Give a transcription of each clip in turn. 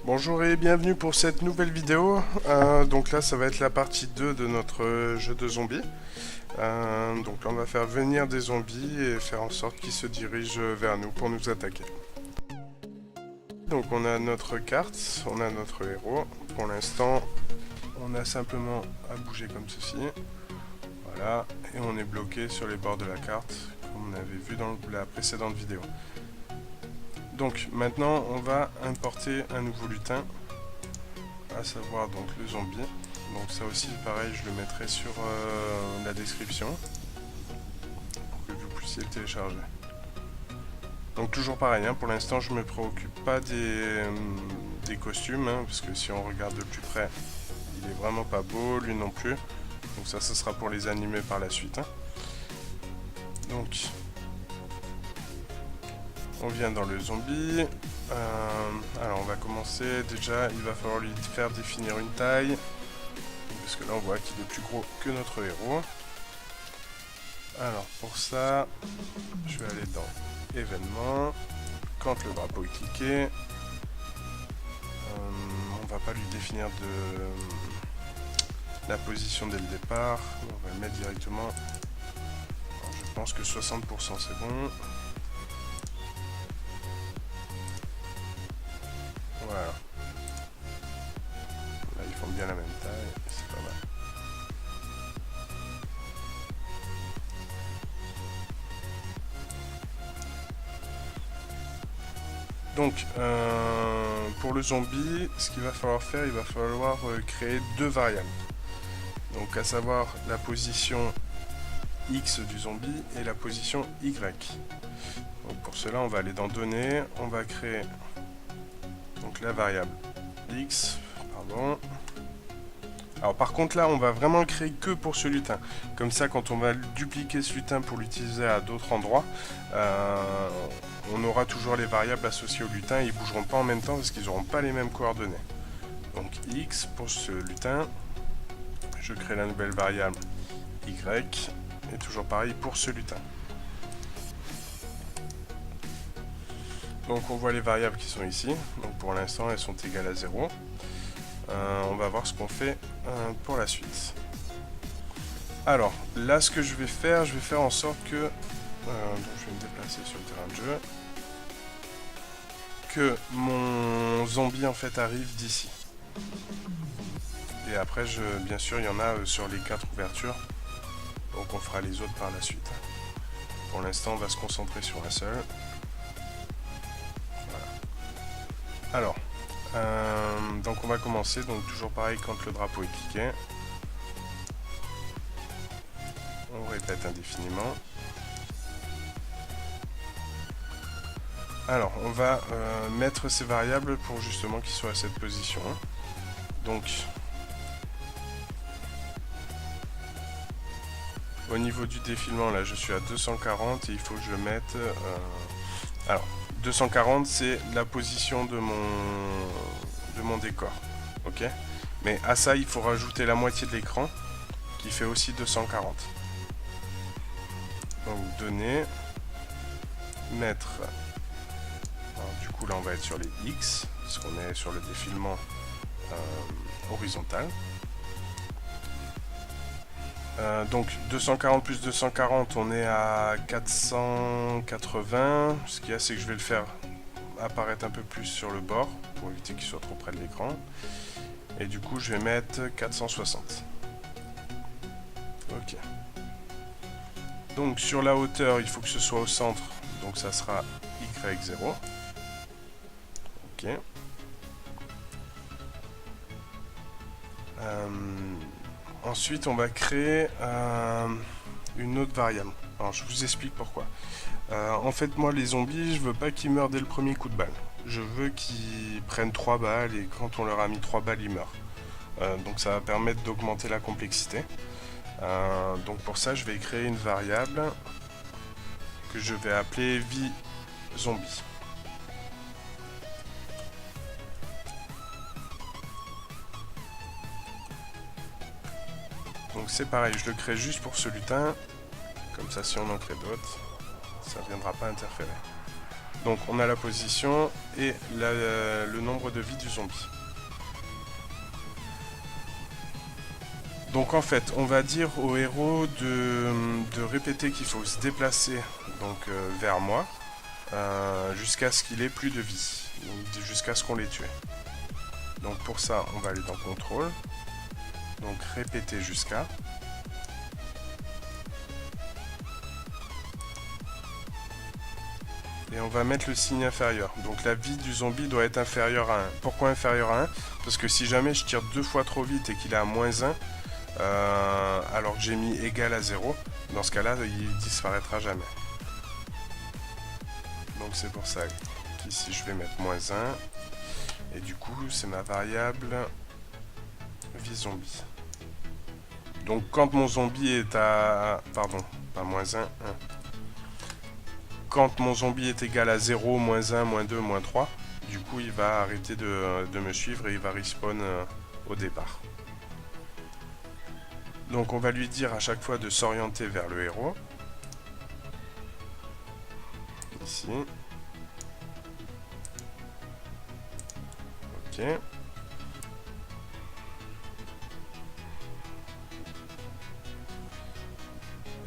Bonjour et bienvenue pour cette nouvelle vidéo. Donc là ça va être la partie 2 de notre jeu de zombies. Donc là on va faire venir des zombies et faire en sorte qu'ils se dirigent vers nous pour nous attaquer. Donc on a notre carte, on a notre héros. Pour l'instant on a simplement à bouger comme ceci. Voilà, et on est bloqué sur les bords de la carte comme on avait vu dans la précédente vidéo. Donc maintenant on va importer un nouveau lutin, à savoir donc le zombie. Donc ça aussi pareil, je le mettrai sur la description pour que vous puissiez le télécharger. Donc toujours pareil, hein, pour l'instant je me préoccupe pas des costumes, hein, parce que si on regarde de plus près, il est vraiment pas beau, lui non plus. Donc ça ce sera pour les animer par la suite. Hein. Donc on vient dans le zombie. Alors on va commencer, déjà il va falloir lui faire définir une taille, parce que là on voit qu'il est plus gros que notre héros. Alors pour ça, je vais aller dans événements, quand le drapeau est cliqué, on va pas lui définir de la position dès le départ, on va le mettre directement. Alors, je pense que 60% c'est bon. Voilà. Là, ils font bien la même taille, c'est pas mal. Donc, pour le zombie, ce qu'il va falloir faire, il va falloir créer deux variables. Donc, à savoir la position X du zombie et la position Y. Donc, pour cela, on va aller dans Données, on va créer donc la variable X, pardon. Alors par contre là on va vraiment le créer que pour ce lutin. Comme ça quand on va dupliquer ce lutin pour l'utiliser à d'autres endroits, on aura toujours les variables associées au lutin et ils bougeront pas en même temps parce qu'ils n'auront pas les mêmes coordonnées. Donc X pour ce lutin, je crée la nouvelle variable Y et toujours pareil pour ce lutin. Donc on voit les variables qui sont ici, donc pour l'instant elles sont égales à 0. On va voir ce qu'on fait pour la suite. Alors là ce que je vais faire en sorte que, donc je vais me déplacer sur le terrain de jeu, que mon zombie en fait arrive d'ici. Et après bien sûr il y en a sur les 4 ouvertures, donc on fera les autres par la suite. Pour l'instant on va se concentrer sur la seule. Alors, donc on va commencer, donc toujours pareil quand le drapeau est cliqué. On répète indéfiniment. Alors, on va mettre ces variables pour justement qu'ils soient à cette position. Donc, au niveau du défilement, là je suis à 240 et il faut que je mette... alors, 240 c'est la position de mon décor, ok. Mais à ça il faut rajouter la moitié de l'écran qui fait aussi 240. Donc donner, mettre, alors, du coup là on va être sur les X parce qu'on est sur le défilement horizontal. Donc 240 plus 240 on est à 480. Ce qu'il y a c'est que je vais le faire apparaître un peu plus sur le bord pour éviter qu'il soit trop près de l'écran, et du coup je vais mettre 460. Ok, donc sur la hauteur il faut que ce soit au centre, donc ça sera Y0. Ok, ensuite on va créer une autre variable. Alors je vous explique pourquoi. En fait moi les zombies je veux pas qu'ils meurent dès le premier coup de balle. Je veux qu'ils prennent 3 balles et quand on leur a mis 3 balles ils meurent. Donc ça va permettre d'augmenter la complexité. Donc pour ça je vais créer une variable que je vais appeler vie zombie. Donc c'est pareil, je le crée juste pour ce lutin, comme ça si on en crée d'autres, ça ne viendra pas interférer. Donc on a la position et le nombre de vies du zombie. Donc en fait, on va dire au héros de répéter qu'il faut se déplacer donc, vers moi jusqu'à ce qu'il ait plus de vie, jusqu'à ce qu'on l'ait tué. Donc pour ça, on va aller dans contrôle, donc répéter jusqu'à. Et on va mettre le signe inférieur. Donc la vie du zombie doit être inférieure à 1. Pourquoi inférieure à 1? Parce que si jamais je tire 2 fois trop vite et qu'il est à moins 1, alors que j'ai mis égal à 0, dans ce cas-là, il disparaîtra jamais. Donc c'est pour ça qu'ici je vais mettre moins 1. Et du coup, c'est ma variable vie zombie. Donc quand mon zombie est à... Pardon, pas moins 1, 1. Quand mon zombie est égal à 0, moins 1, moins 2, moins 3, du coup il va arrêter de me suivre et il va respawn au départ. Donc on va lui dire à chaque fois de s'orienter vers le héros. Ici. Ok.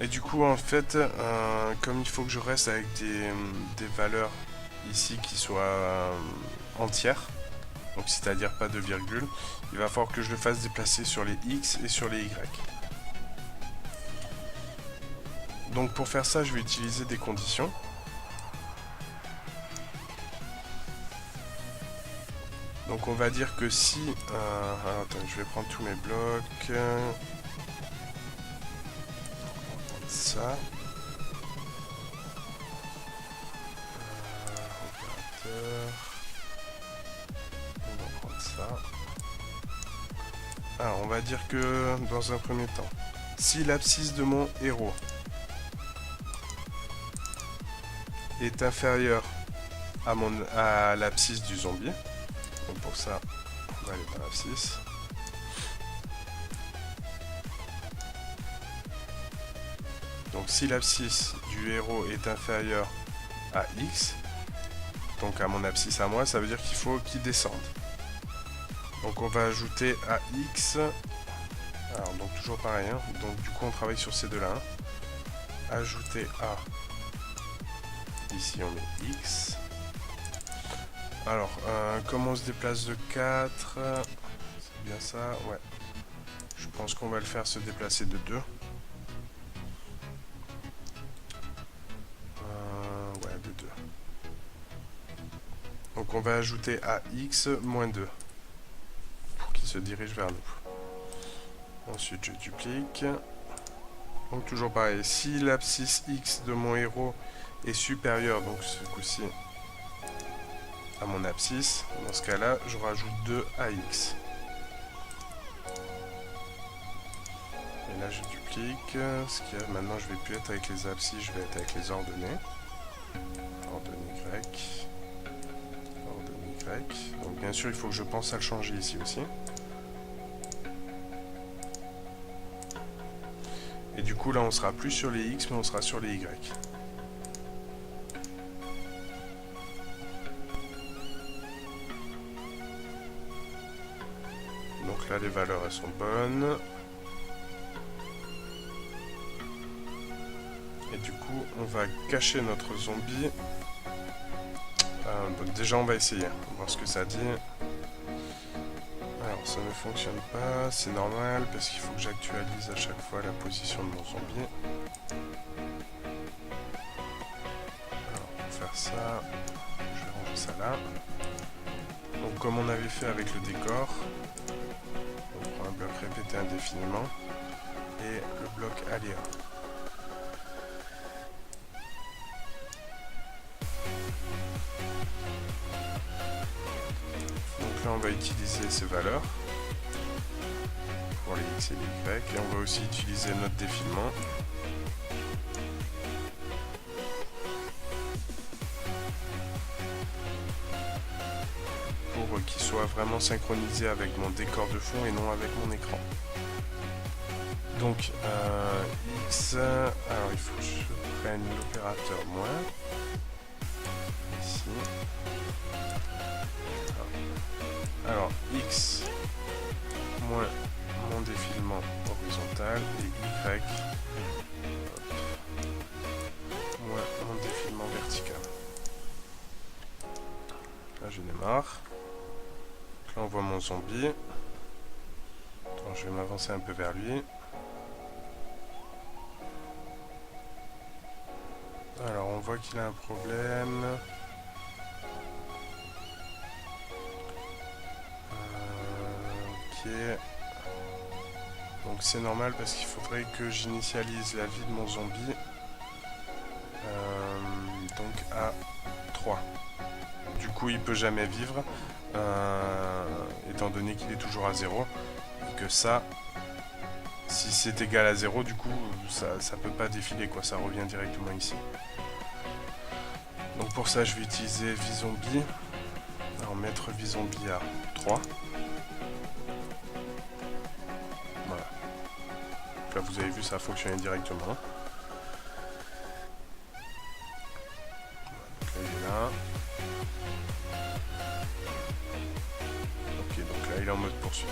Et du coup en fait, comme il faut que je reste avec des valeurs ici qui soient entières, donc c'est-à-dire pas de virgule, il va falloir que je le fasse déplacer sur les X et sur les Y. Donc pour faire ça, je vais utiliser des conditions. Donc on va dire que si... attends, je vais prendre tous mes blocs. Ça. Opérateur. On va prendre ça. Alors on va dire que dans un premier temps, si l'abscisse de mon héros est inférieure à l'abscisse du zombie, donc pour ça on va aller dans l'abscisse. Donc si l'abscisse du héros est inférieure à X, donc à mon abscisse à moi, ça veut dire qu'il faut qu'il descende. Donc on va ajouter à X, alors donc toujours pareil, hein, donc du coup on travaille sur ces deux-là. Hein. Ajouter à, ici on met X. Alors, comment on se déplace de 4, c'est bien ça, ouais. Je pense qu'on va le faire se déplacer de 2. Donc on va ajouter à X moins 2 pour qu'il se dirige vers nous. Ensuite je duplique. Donc toujours pareil, si l'abscisse X de mon héros est supérieure, donc ce coup-ci à mon abscisse, dans ce cas-là je rajoute 2 à X. Et là je duplique, ce qui est maintenant je vais plus être avec les abscisses, je vais être avec les ordonnées. Ordonnées Y. Donc bien sûr il faut que je pense à le changer ici aussi. Et du coup là on sera plus sur les X mais on sera sur les Y. Donc là les valeurs elles sont bonnes. Et du coup on va cacher notre zombie. Donc déjà on va essayer, on va voir ce que ça dit. Alors ça ne fonctionne pas, c'est normal parce qu'il faut que j'actualise à chaque fois la position de mon zombie. Alors pour faire ça, je vais ranger ça là. Donc comme on avait fait avec le décor, on prend un bloc répété indéfiniment et le bloc aléa. Là on va utiliser ces valeurs pour les X et les Y et on va aussi utiliser notre défilement pour qu'il soit vraiment synchronisé avec mon décor de fond et non avec mon écran. Donc X, alors il faut que je prenne l'opérateur moins. ici. Alors, X moins mon défilement horizontal et Y moins mon défilement vertical. Là, je démarre. Là, on voit mon zombie. Donc, je vais m'avancer un peu vers lui. Alors, on voit qu'il a un problème. Ok. Donc, c'est normal parce qu'il faudrait que j'initialise la vie de mon zombie. Donc, à 3. Du coup, il peut jamais vivre, étant donné qu'il est toujours à 0. Et que ça, si c'est égal à 0, du coup, ça peut pas défiler, quoi. Ça revient directement ici. Donc pour ça, je vais utiliser VZombie. Alors, mettre VZombie à 3. Voilà. Donc là, vous avez vu, ça a fonctionné directement. Voilà, donc là, il est là. Ok, donc là, il est en mode poursuite.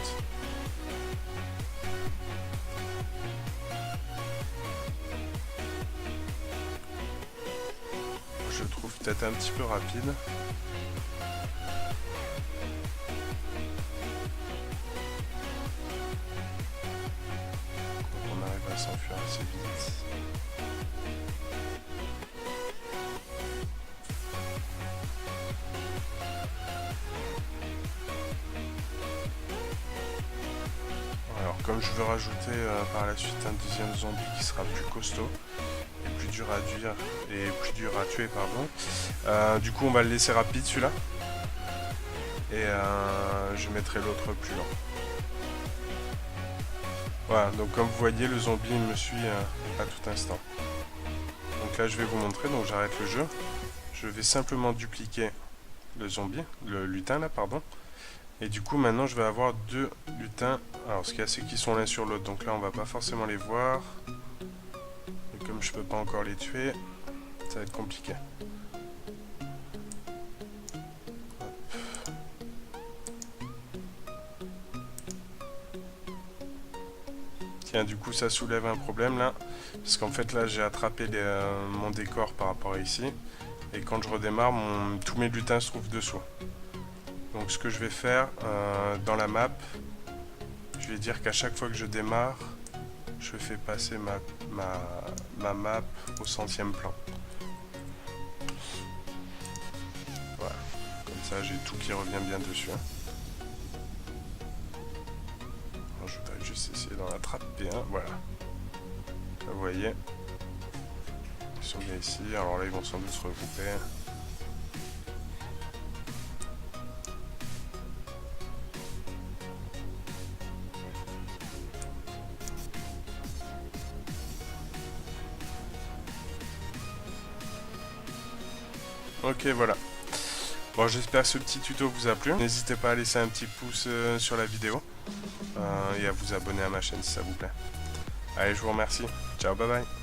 Je trouve peut-être un petit peu rapide. Donc on arrive à s'enfuir assez vite. Alors comme je veux rajouter par la suite un deuxième zombie qui sera plus costaud et plus dur à tuer, pardon. Du coup on va le laisser rapide celui-là. Et je mettrai l'autre plus lent. Voilà, donc comme vous voyez, le zombie me suit à tout instant. Donc là je vais vous montrer, donc j'arrête le jeu. Je vais simplement dupliquer le zombie, le lutin là, pardon. Et du coup maintenant je vais avoir deux lutins. Alors ce qu'il y a, c'est qu'ils sont l'un sur l'autre, donc là on va pas forcément les voir. Et comme je peux pas encore les tuer, ça va être compliqué. Tiens, du coup ça soulève un problème là, parce qu'en fait là j'ai attrapé mon décor par rapport à ici, et quand je redémarre, tous mes lutins se trouvent dessous. Donc ce que je vais faire dans la map, je vais dire qu'à chaque fois que je démarre, je fais passer ma map au 100e plan. Voilà, comme ça j'ai tout qui revient bien dessus. Je voudrais juste essayer d'en attraper un, voilà. Là, vous voyez, ils sont bien ici, alors là ils vont sans doute se regrouper. Ok, voilà. Bon, j'espère que ce petit tuto vous a plu. N'hésitez pas à laisser un petit pouce sur la vidéo et à vous abonner à ma chaîne si ça vous plaît. Allez, je vous remercie. Ciao, bye bye.